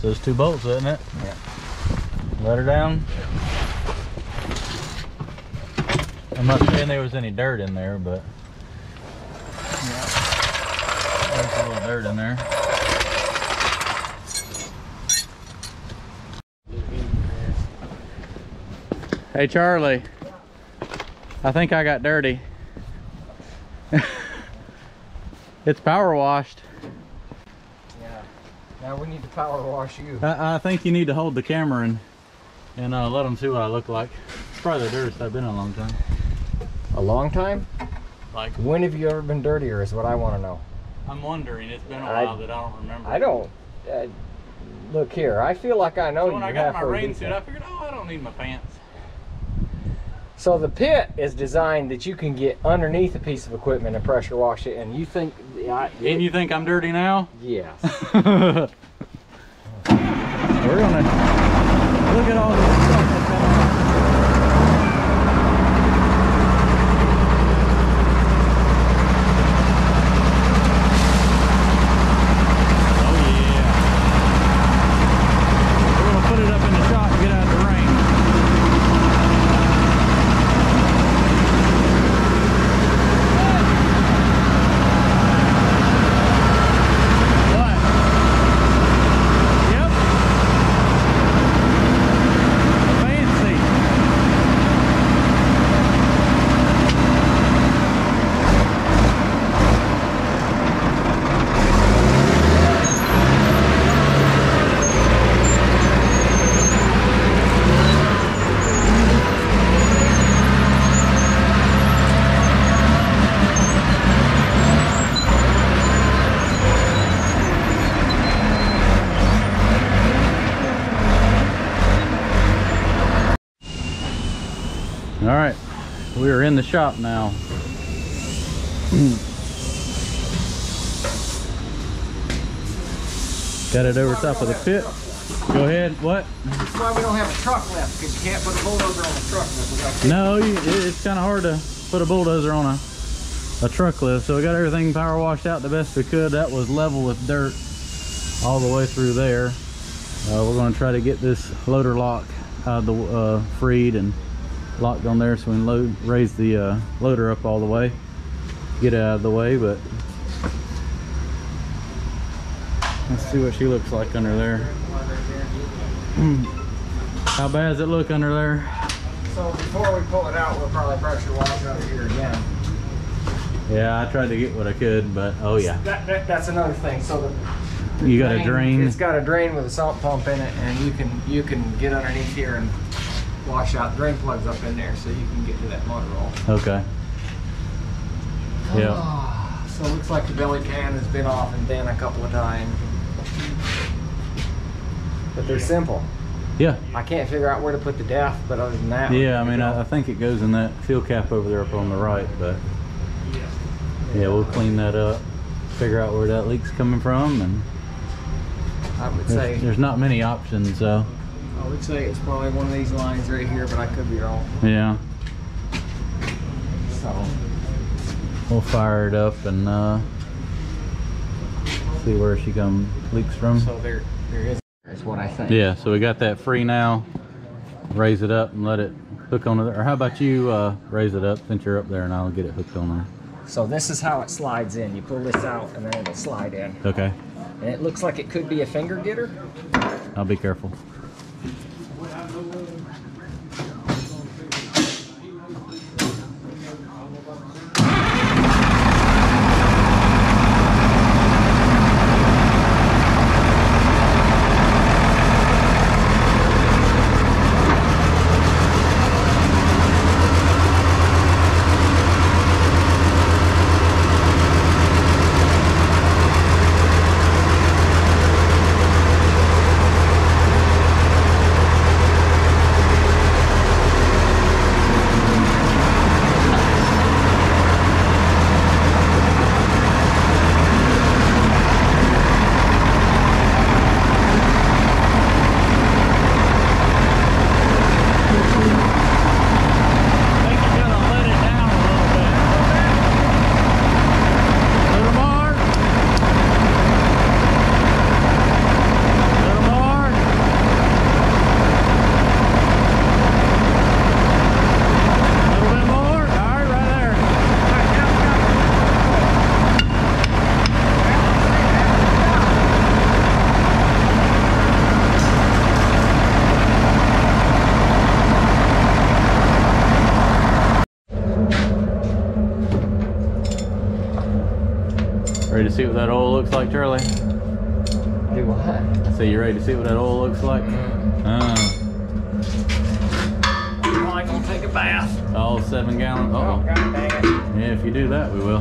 those 2 bolts, isn't it? Yeah. Let her down. I'm not saying there was any dirt in there, but yeah, there's a little dirt in there. Hey Charlie, I think I got dirty. It's power washed. Yeah. Now we need to power wash you. I think you need to hold the camera and let them see what I look like. It's probably the dirtiest I've been in a long time. A long time? Like, when have you ever been dirtier is what I want to know. I'm wondering. It's been a while that I don't remember. I don't. Look here. I feel like I know you. So when I got my rain suit, I figured, oh, I don't need my pants. So the pit is designed that you can get underneath a piece of equipment and pressure wash it, and you think... And you think I'm dirty now? Yes. We're gonna look at all this stuff that's going on. Oh yeah. We're gonna put it up in the shop and get out of the rain. All right, we are in the shop now. Got it over top of the pit. Go ahead. What? That's why we don't have a truck left, because you can't put a bulldozer on a truck lift. No, it's kind of hard to put a bulldozer on a truck lift. So we got everything power washed out the best we could. That was level with dirt all the way through there. We're going to try to get this loader lock out of the freed and locked on there so we can raise the loader up all the way, get it out of the way. But let's see what she looks like under there. How bad does it look under there? So before we pull it out, we'll probably pressure wash under here again. Yeah, I tried to get what I could, but oh yeah. That's another thing. So you got a drain. It's got a drain with a salt pump in it, and you can get underneath here and wash out. The drain plugs up in there, so you can get to that motor roll. Okay. Yeah. Oh, so it looks like the belly pan has been off and bent a couple of times. But they're simple. Yeah. I can't figure out where to put the depth, but other than that. Yeah, I mean, I think it goes in that fuel cap over there up on the right, but yeah, we'll clean that up, figure out where that leak's coming from, and I would say there's not many options, so. I would say it's probably one of these lines right here, but I could be wrong. Yeah. So we'll fire it up and see where she leaks from. So there is what I think. Yeah, so we got that free now. Raise it up and let it hook on there. Or how about you raise it up since you're up there, and I'll get it hooked on there. So this is how it slides in. You pull this out and then it'll slide in. Okay. And it looks like it could be a finger getter. I'll be careful. Ready to see what that oil looks like, Charlie? Do what? I say you ready to see what that oil looks like? I'm probably gonna take a bath. All 7 gallons. Uh Oh, oh. god dang it. Yeah, if you do that, we will.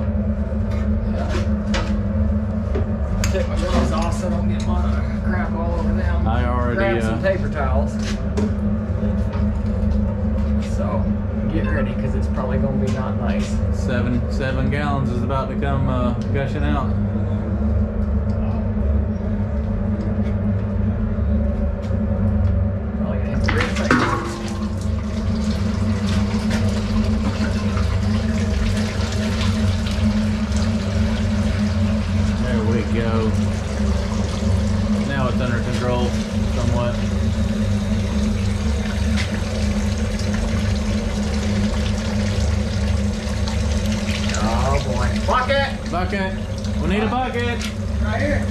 Take my gloves off so I don't get my crap all over them. I already Grab some paper towels. So get ready because it's probably gonna be not nice. 7 gallons is about to come gushing out. Probably gonna have to rinse it. There we go. Now it's under control somewhat. Oh boy. Bucket! Bucket. We need a bucket. Right here.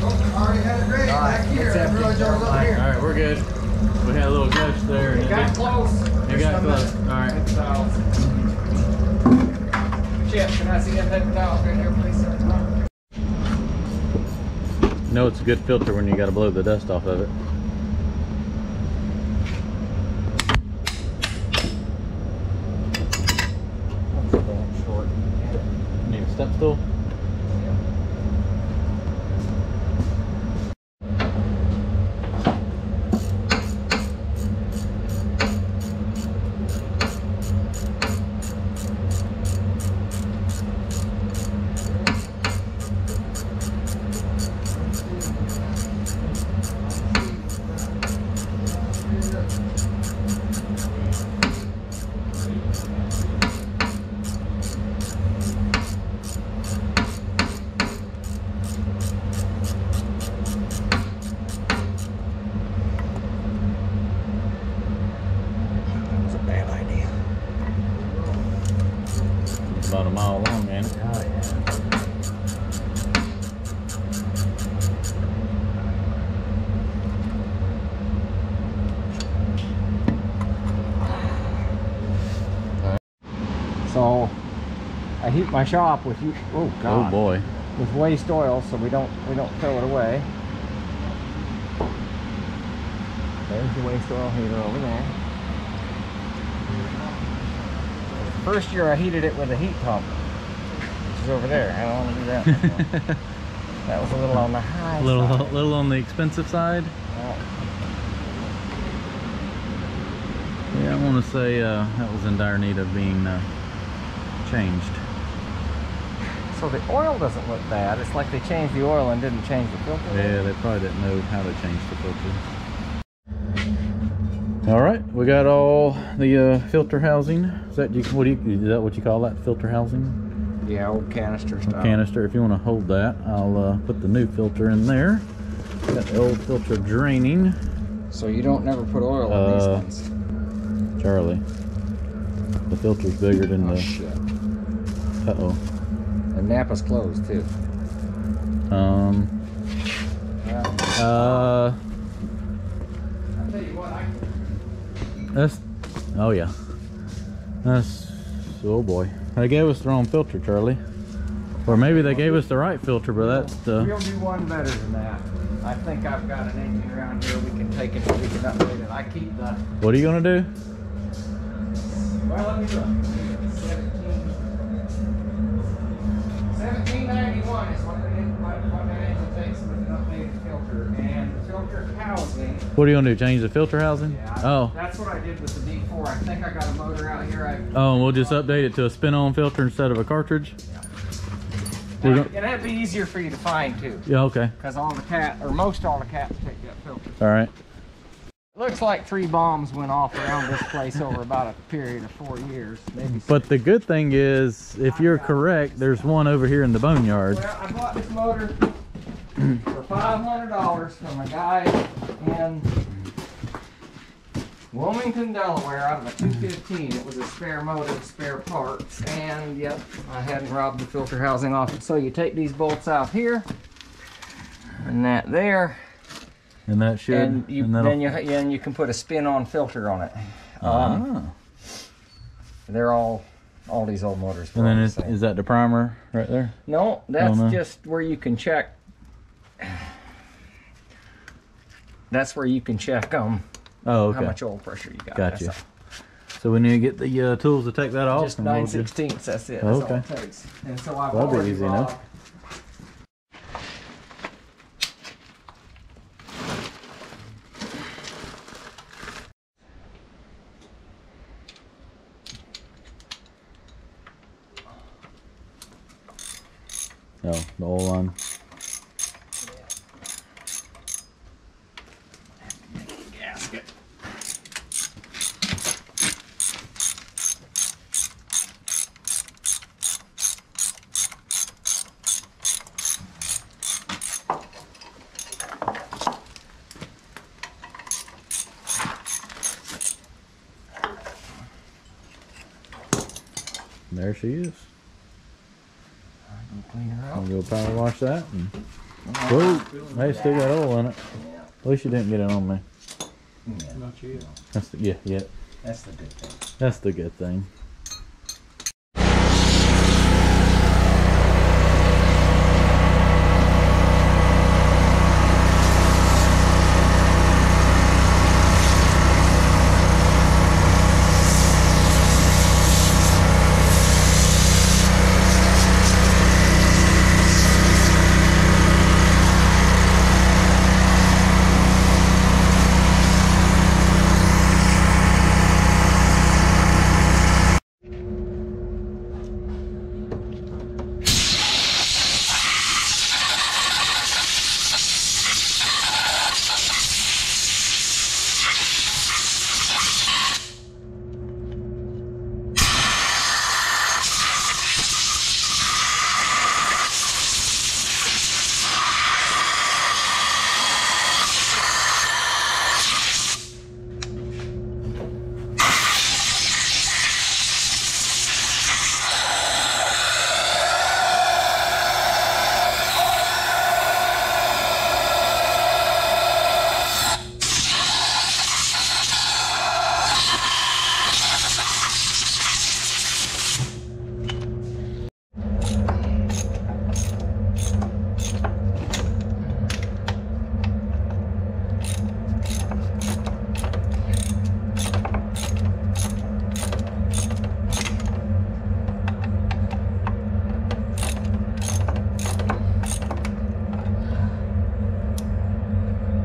Oh, I already had it ready All right, back here. it's I empty. realized y'all was up All here. right, we're good. We had a little gush there. And It got close. It got close. All right. Paper towels. Chip, can I see them paper towels right here, please, sir? You know it's a good filter when you got to blow the dust off of it. That's a damn short. Need a step stool? That was a bad idea. It's about a mile long, man. Oh, yeah. So I heat my shop with Oh boy. with waste oil so we don't throw it away. There's the waste oil heater over there. First year I heated it with a heat pump, which is over there. I don't want to do that anymore. That was a little on the high side. little on the expensive side. Yeah, I want to say that was in dire need of being changed. So the oil doesn't look bad. It's like they changed the oil and didn't change the filter. Yeah, they probably didn't know how to change the filter. All right, we got all the filter housing. Is that is that what you call that, filter housing? Yeah, old canister stuff. Canister. If you want to hold that, I'll put the new filter in there. Got the old filter draining. So you don't never put oil on these things. Charlie, the filter's bigger than Oh the. shit. Uh-oh. And Napa's closed too. Yeah. I'll tell you what, That's, oh yeah. That's, oh boy. They gave us the wrong filter, Charlie. Or maybe they gave us the right filter, but that's the. We'll do one better than that. I think I've got an engine around here we can take it and we can upgrade it. I keep the, What are you gonna do? well, let me look. 1791 is what that engine takes with an updated filter. And the filter housing. What are you gonna do? Change the filter housing? Yeah, Oh. that's what I did with the D4. I think I got a motor out here. Oh, and we'll just update it to a spin-on filter instead of a cartridge? We're And gonna- that'd be easier for you to find too. Yeah, okay. Because all the most all the cats take that filter. All right. Looks like 3 bombs went off around this place over about a period of 4 years, maybe 6. But the good thing is, if you're correct, there's one over here in the boneyard. Well, I bought this motor for $500 from a guy in Wilmington, Delaware, out of a 215. It was a spare motor, spare parts, and yep, I hadn't robbed the filter housing off it. So you take these bolts out here, and that there, And that should. and that'll- then you can put a spin-on filter on it. Ah. They're all all these old motors. And then were all is, the same. is that the primer right there? No, that's no. just where you can check. That's where you can check Oh, okay. how much oil pressure you got. Gotcha. That's all. So we need to get the tools to take that off. Just and we'll 9/16. That's it. That's all Okay. it takes. And so I've That'll be already easy enough. robbed. Oh, the oil line. Gasket. There she is. Clean her I'll out. go power wash that. And, whoa, hey, still got oil in it. At least you didn't get it on me. Not you. That's the, yeah. That's the good thing. That's the good thing.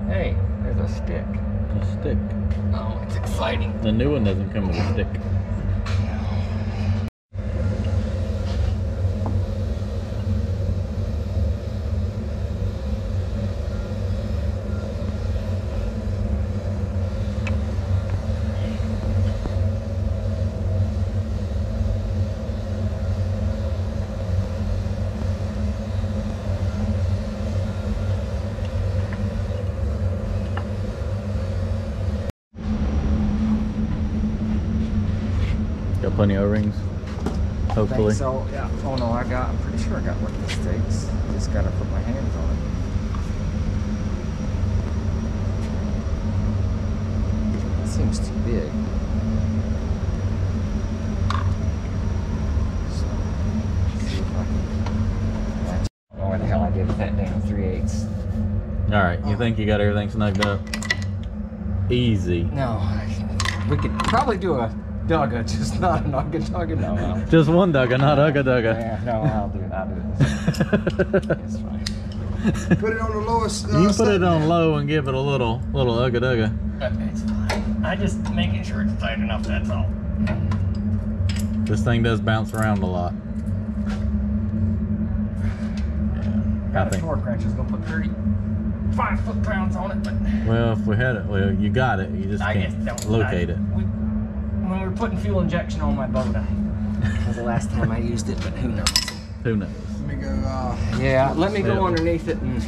Hey, there's a stick. A stick. Oh, it's exciting. The new one doesn't come with a stick. Got plenty of O-rings. Hopefully. Think so, yeah. Oh no, I'm pretty sure I got what this takes. Just gotta put my hands on it. It seems too big. So, see if I can. I don't know where the hell I did with that damn 3/8. Alright, you think you got everything snugged up? Easy. No, we could probably do a Dugga, just not an Ugga Dugga. No, no. Just one Dugga, not Ugga Dugga. Yeah, no, I'll do it. It's fine. Put it on the lowest. You put it setting. on low and give it a little Ugga Dugga. It's fine. I just making sure it's tight enough, that's all. This thing does bounce around a lot. Yeah, I Got a think. torque wrench, is gonna put 35 foot-pounds on it, but Well, if we had it, well, you got it. You just I can't just don't locate it. When we were putting fuel injection on my boat, that was the last time I used it, but who knows? Who knows? Let me go. Yeah, let me Yeah. go underneath it and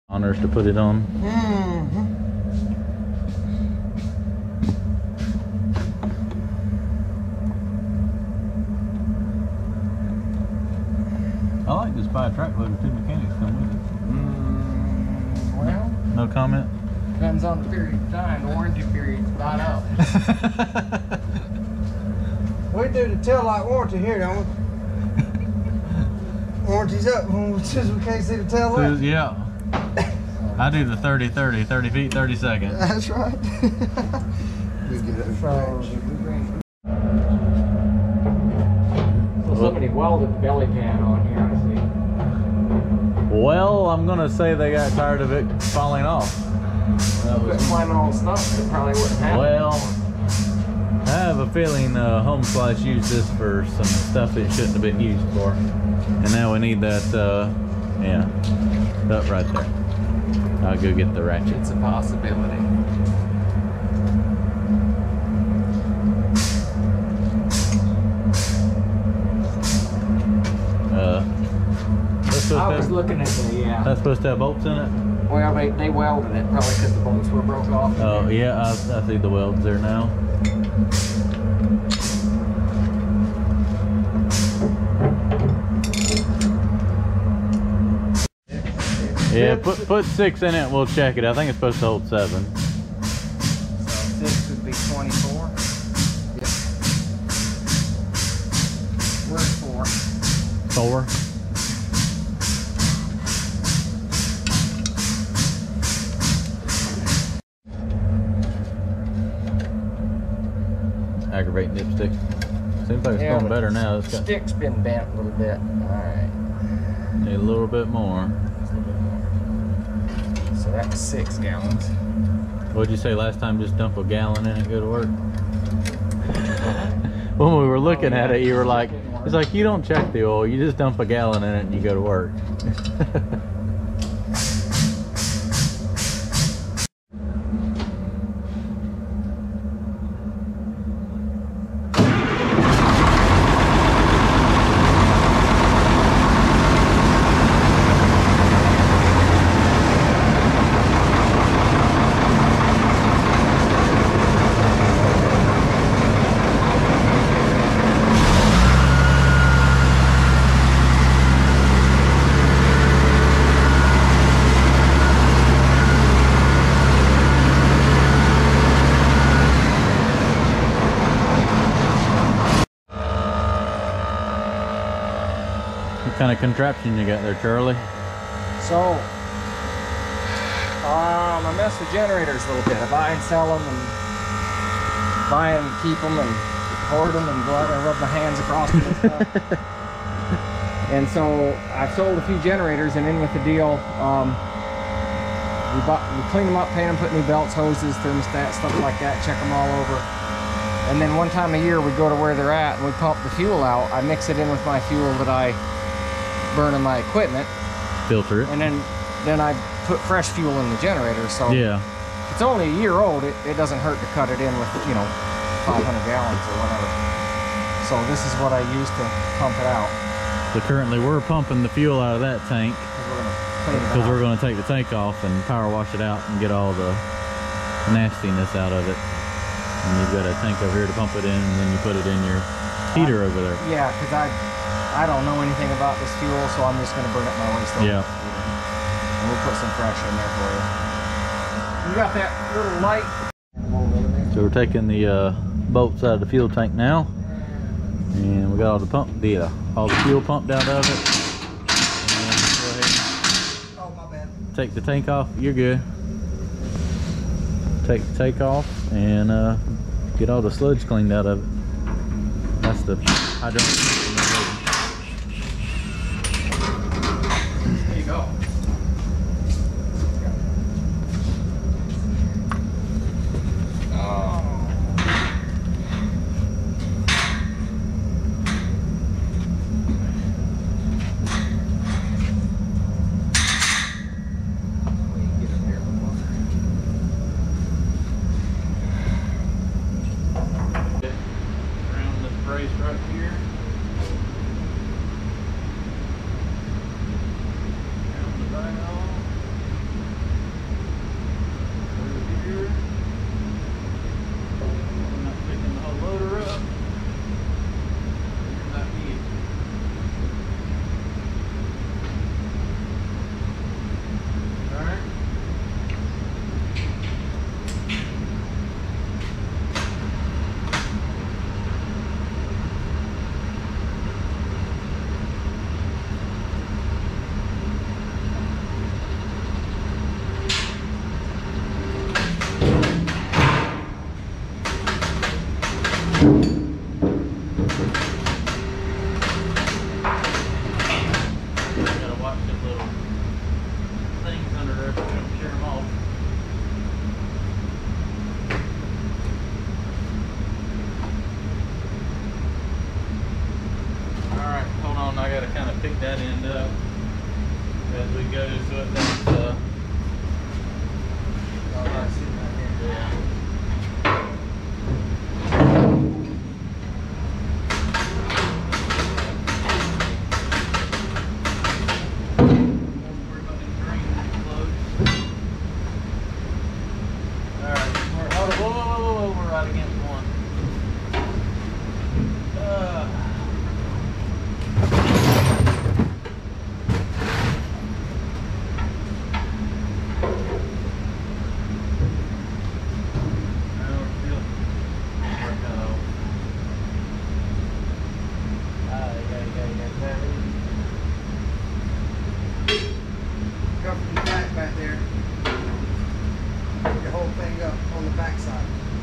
Honors to put it on. I like this by a track load and two mechanics come with it. well, No comment? depends on the period of time. The warranty period's about out. We do the tail light warranty here, don't we? Warranty's up since we can't see the tail light. Yeah. I do the 30-30, 30 feet, 30 seconds. That's right. We get it. So somebody welded the belly pan on here, I see. Well, I'm gonna say they got tired of it falling off. That Quit was, climbing all the stuff, it probably wouldn't happen. well, I have a feeling Home Slice used this for some stuff it shouldn't have been used for. And now we need that, yeah, that right there. I'll go get the ratchet. It's a possibility. I was looking at the, yeah. That's supposed to have bolts in it? Well, they welded it, probably because the bolts were broke off. Oh, yeah, I see the welds there now. Yeah, put 6 in it and we'll check it. I think it's supposed to hold 7. So 6 would be 24. Yep. Where's 4? 4. Aggravate dipstick. Seems like it's Yeah, going better now. It's got stick's been bent a little bit. Alright. need a little bit more. So that's 6 gallons. What'd you say last time? Just dump a gallon in and go to work? When we were looking at it, you were like, it's like you don't check the oil, you just dump a gallon in it and you go to work. What kind of contraption you got there, Charlie? So, I mess with generators a little bit. I buy and sell them, and buy and keep them, and hoard them, and go out and rub my hands across them and stuff. And so, I've sold a few generators, and in with the deal, we clean them up, paint them, put new belts, hoses, thermostats, stuff like that, check them all over. And then one time a year, we go to where they're at, and we pump the fuel out. I mix it in with my fuel that I burn in my equipment. Filter it. And then I put fresh fuel in the generator. So Yeah. it's only a year old. It doesn't hurt to cut it in with, 500 gallons or whatever. So this is what I use to pump it out. So currently we're pumping the fuel out of that tank because we're going to take the tank off and power wash it out and get all the nastiness out of it. And you've got a tank over here to pump it in, and then you put it in your heater over there. Yeah, because I don't know anything about this fuel, so I'm just going to burn it my waste over. Yeah. And we'll put some fresh in there for you. You got that little light? So we're taking the bolts out of the fuel tank now, and we got all the all the fuel pumped out of it. And go ahead and Oh, my bad. take the tank off. You're good. Take the tank off and get all the sludge cleaned out of it. That's the hydraulic system. There you go. Around this brace right here. got to kind of pick that end up as we go so it doesn't yeah.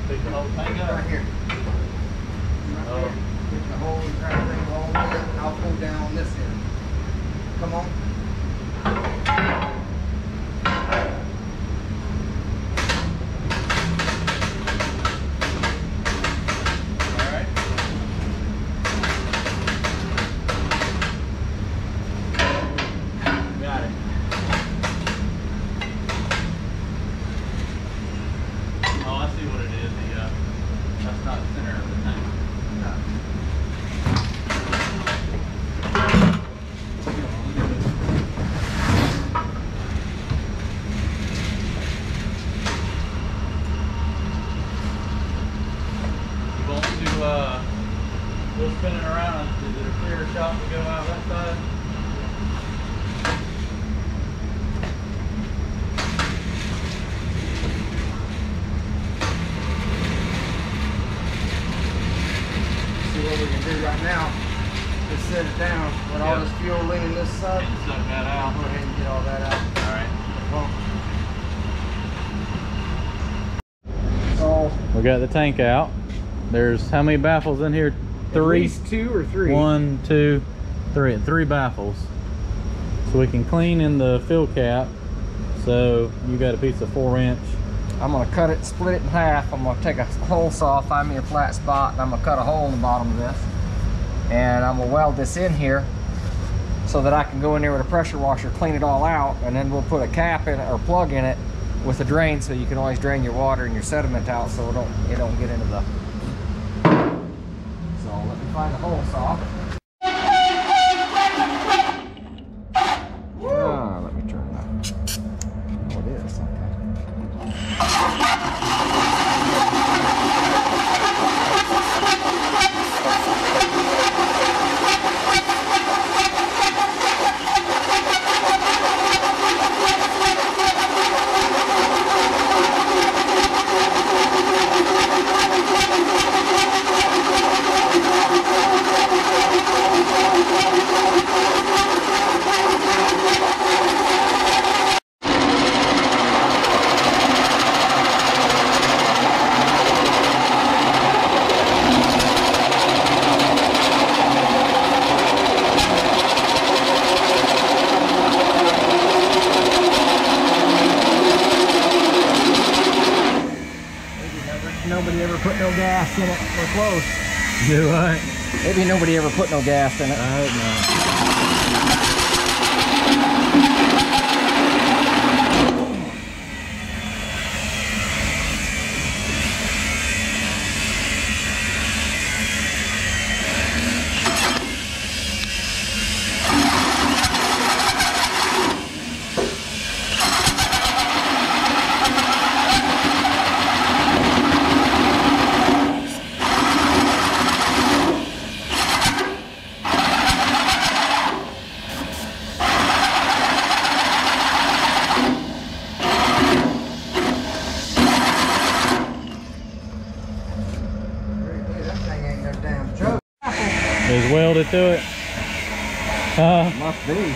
Pick the whole thing up? Right here. Right Oh. there. Pick the whole entire thing, all the way up, and I'll pull down on this end. Come on. Alright. Got it. Oh, I see what it is. That's not the center of the tank. You want to, we'll spin it around. Is it a clear shot to go out that side? What we can do right now is set it down with all this fuel leaning this side. And suck that out. Go ahead and get all that out. Alright. So We got the tank out. There's how many baffles in here? at least 2 or 3. 1, 2, 3. 3 baffles. So we can clean in the fill cap. So you got a piece of 4-inch. I'm gonna cut it, split it in half. I'm gonna take a hole saw, find me a flat spot, and I'm gonna cut a hole in the bottom of this. And I'm gonna weld this in here so that I can go in there with a pressure washer, clean it all out, and then we'll put a cap in it or plug in it with a drain so you can always drain your water and your sediment out so it don't get into the. So let me find the hole saw. Let me turn that. Oh, it is. Nobody ever put no gas in it. We're close. Do what? Maybe nobody ever put no gas in it. I hope not. Is welded to it? Must be.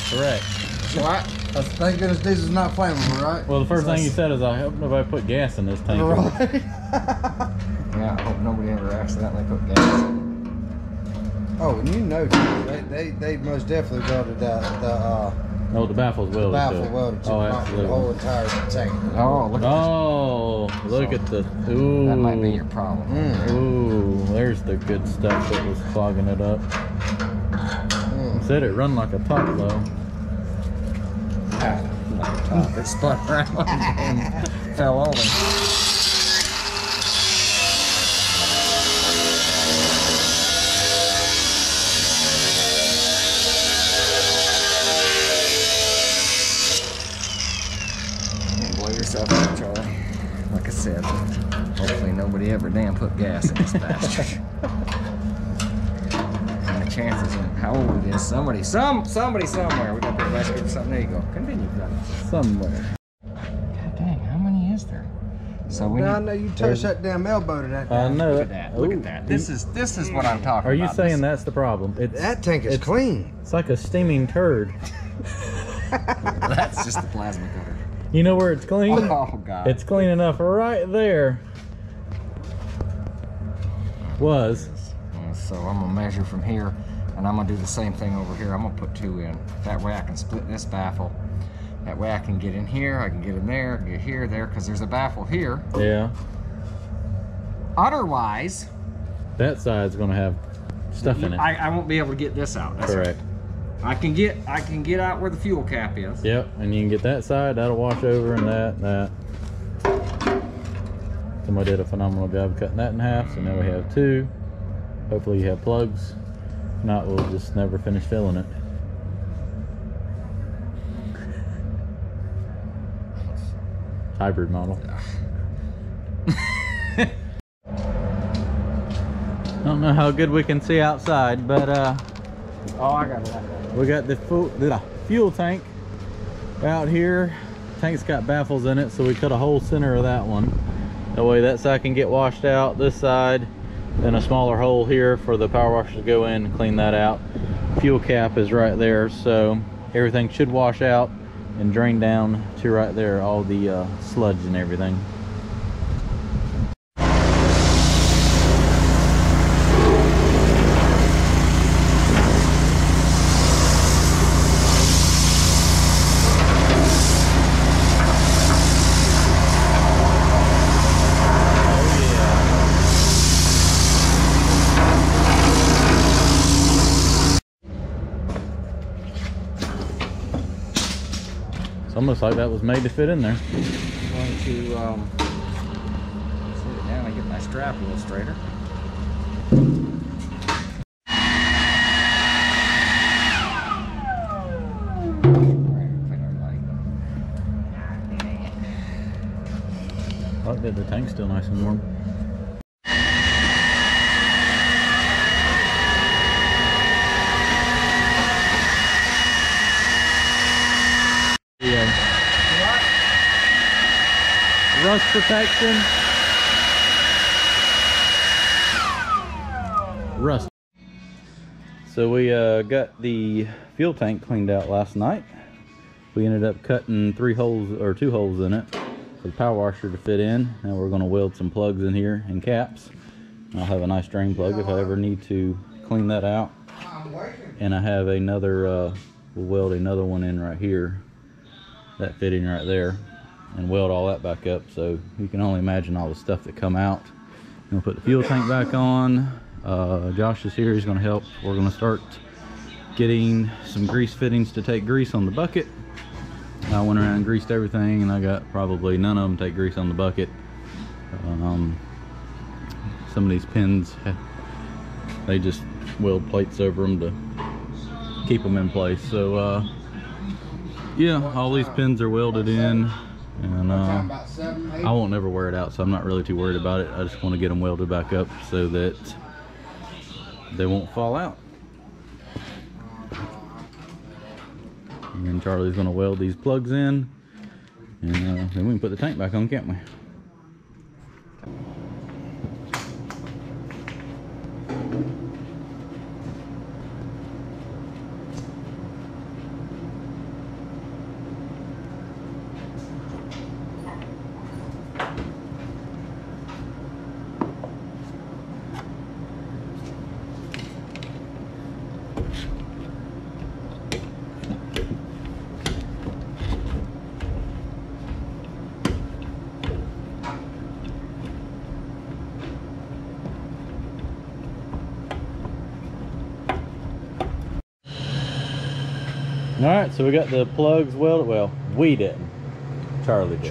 Correct. So Thank goodness diesel's not flammable, right? Well, the first thing you said is, I hope nobody put gas in this tank. Right. yeah, I hope nobody ever accidentally put gas in. Oh, and you know, they most definitely welded Oh, the baffle's welded. baffle welded to Oh, the absolutely. whole entire tank. Oh, look at Oh, look at the. Ooh. that. Might be your problem. Ooh, there's the good stuff that was clogging it up. Said it run like a top low. It spun around and fell over. Blow yourself up, Charlie. Like I said, hopefully nobody ever damn put gas in this bastard. And the chances of how old it is, somebody somewhere. We got the basket or something. There you go. Continue, brother. Somewhere. God dang, how many is there? So we Now I need, know you touched that damn elbow to that. I know look it. at that. Look Ooh. at that. This is what I'm talking Are you about. saying that's the problem? That tank is it's clean. It's like a steaming turd. That's just the plasma cutter. You know where it's clean? Oh God. It's clean enough right there. Was. So I'm gonna measure from here, and I'm gonna do the same thing over here. I'm gonna put 2 in. That way I can split this baffle. That way I can get in here, I can get in there, get here, there, because there's a baffle here. Yeah. Otherwise, That side's gonna have stuff in it. I won't be able to get this out. That's Correct. right. I can get out where the fuel cap is. Yep, and you can get that side, that'll wash over, and that. Somebody did a phenomenal job cutting that in half, so now we have 2. Hopefully you have plugs. If not, we'll just never finish filling it. Hybrid model. I don't know how good we can see outside, but Oh, I got it. we got the fuel tank out here. Tank's got baffles in it, so we cut a whole center of that one. That way that side can get washed out, this side, then a smaller hole here for the power washer to go in and clean that out. Fuel cap is right there, so everything should wash out and drain down to right there, all the sludge and everything. It's almost like that was made to fit in there. I'm going to sit it down and get my strap a little straighter. I like that the tank's still nice and warm. Rust protection. Rust. So we got the fuel tank cleaned out last night. We ended up cutting 2 holes in it for the power washer to fit in. Now we're going to weld some plugs in here and caps. I'll have a nice drain plug if I ever need to clean that out. And I have another, we'll weld another one in right here, that fitting right there, and weld all that back up. So you can only imagine all the stuff that come out. We'll put the fuel tank back on. Josh is here, he's going to help. We're going to start getting some grease fittings to take grease on the bucket. I went around and greased everything, and I got probably none of them take grease on the bucket. Some of these pins, they just weld plates over them to keep them in place. So yeah, all these pins are welded in, and I won't never wear it out, so I'm not really too worried about it. I just want to get them welded back up so that they won't fall out. And then Charlie's going to weld these plugs in, and then we can put the tank back on, can't we? All right, so we got the plugs welded. Well, we didn't. Charlie did.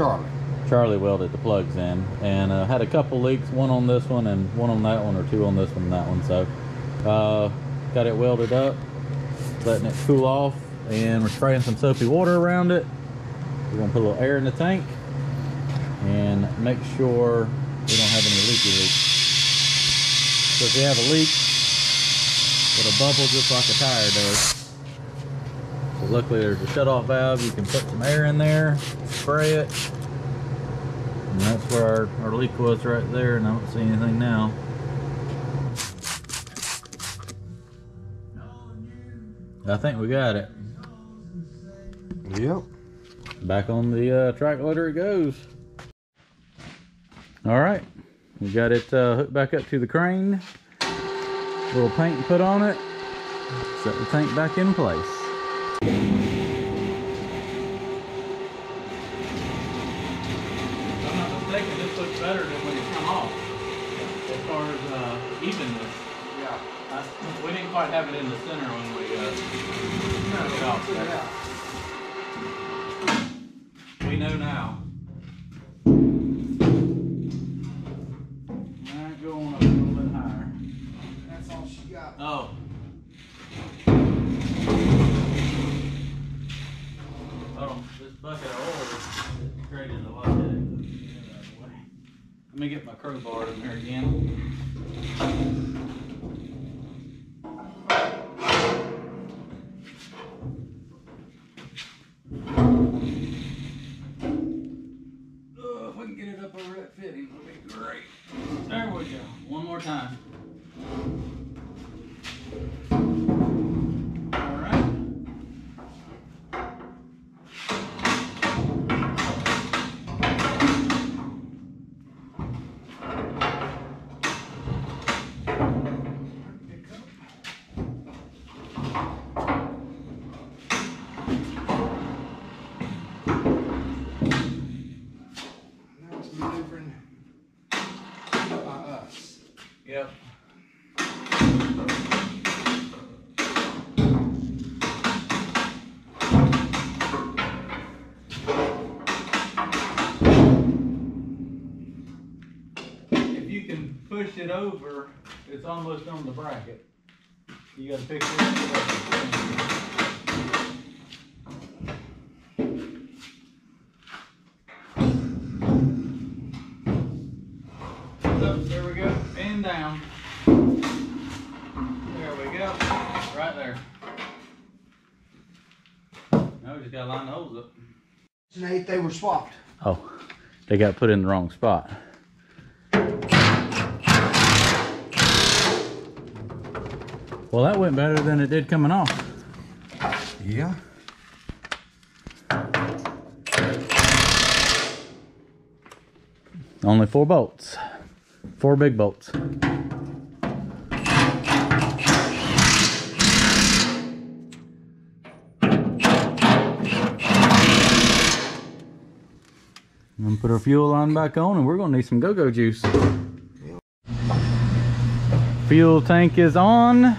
Charlie welded the plugs in, and had a couple leaks, one on this one and one on that one, or two on this one and that one. So got it welded up, letting it cool off, and we're spraying some soapy water around it. We're gonna put a little air in the tank and make sure we don't have any leaky leaks. So if you have a leak, it'll bubble just like a tire does. So luckily there's a shut-off valve. You can put some air in there, spray it, and that's where our leak was right there, and I don't see anything now. I think we got it. Yep. Back on the track loader it goes. All right, we got it hooked back up to the crane. Little paint put on it. Set the tank back in place. If I'm not mistaken, this looks better than when it come off. As far as evenness. Yeah. We didn't quite have it in the center when we took it off. We know now. Alright, go on up a little bit higher. That's all she got. Oh. Oh, this bucket of oil is creating a lot of headaches. Let me get my crowbar in there again. Oh, if we can get it up over that fitting, it'll be great. There we go. One more time. All right. Now it's maneuvering by us. Yep. If you can push it over, it's almost on the bracket. You gotta pick this up. There we go, and down. There we go, right there. Now we just gotta line the holes up. Nate, they were swapped. Oh, they got put in the wrong spot. Well, that went better than it did coming off. Yeah. Only 4 bolts. 4 big bolts. I'm gonna put our fuel line back on, and we're gonna need some go-go juice. Fuel tank is on.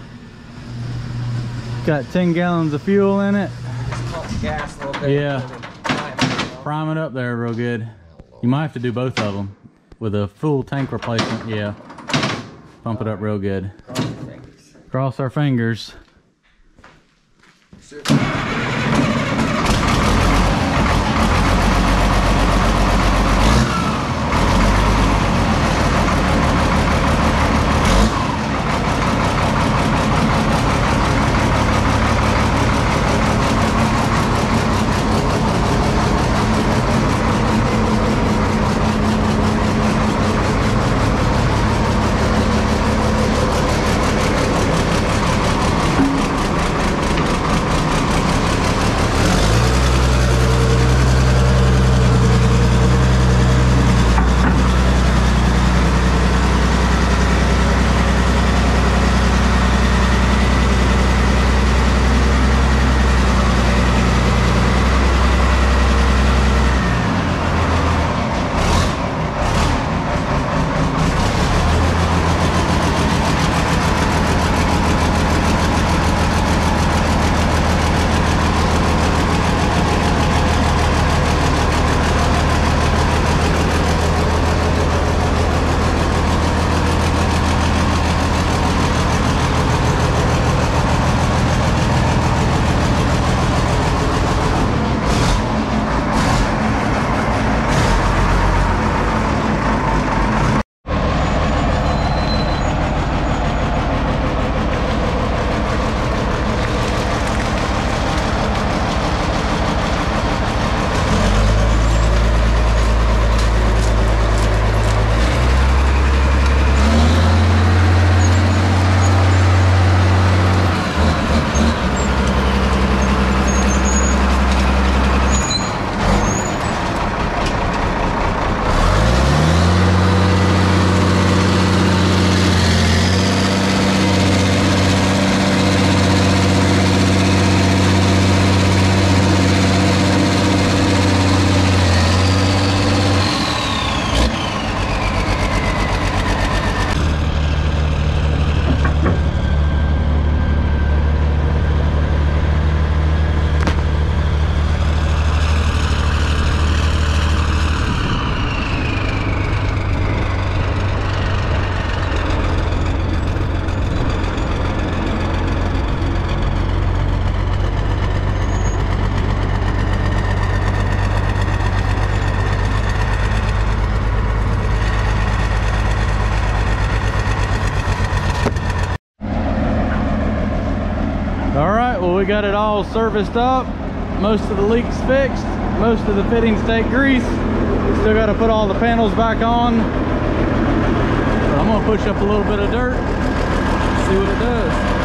Got 10 gallons of fuel in it. Just pump the gas a little bit. Yeah. Prime it up there real good. You might have to do both of them with a full tank replacement. Yeah. Pump it up real good. Cross our fingers. got it all serviced up. Most of the leaks fixed. Most of the fittings take grease. Still got to put all the panels back on. So I'm gonna push up a little bit of dirt, see what it does.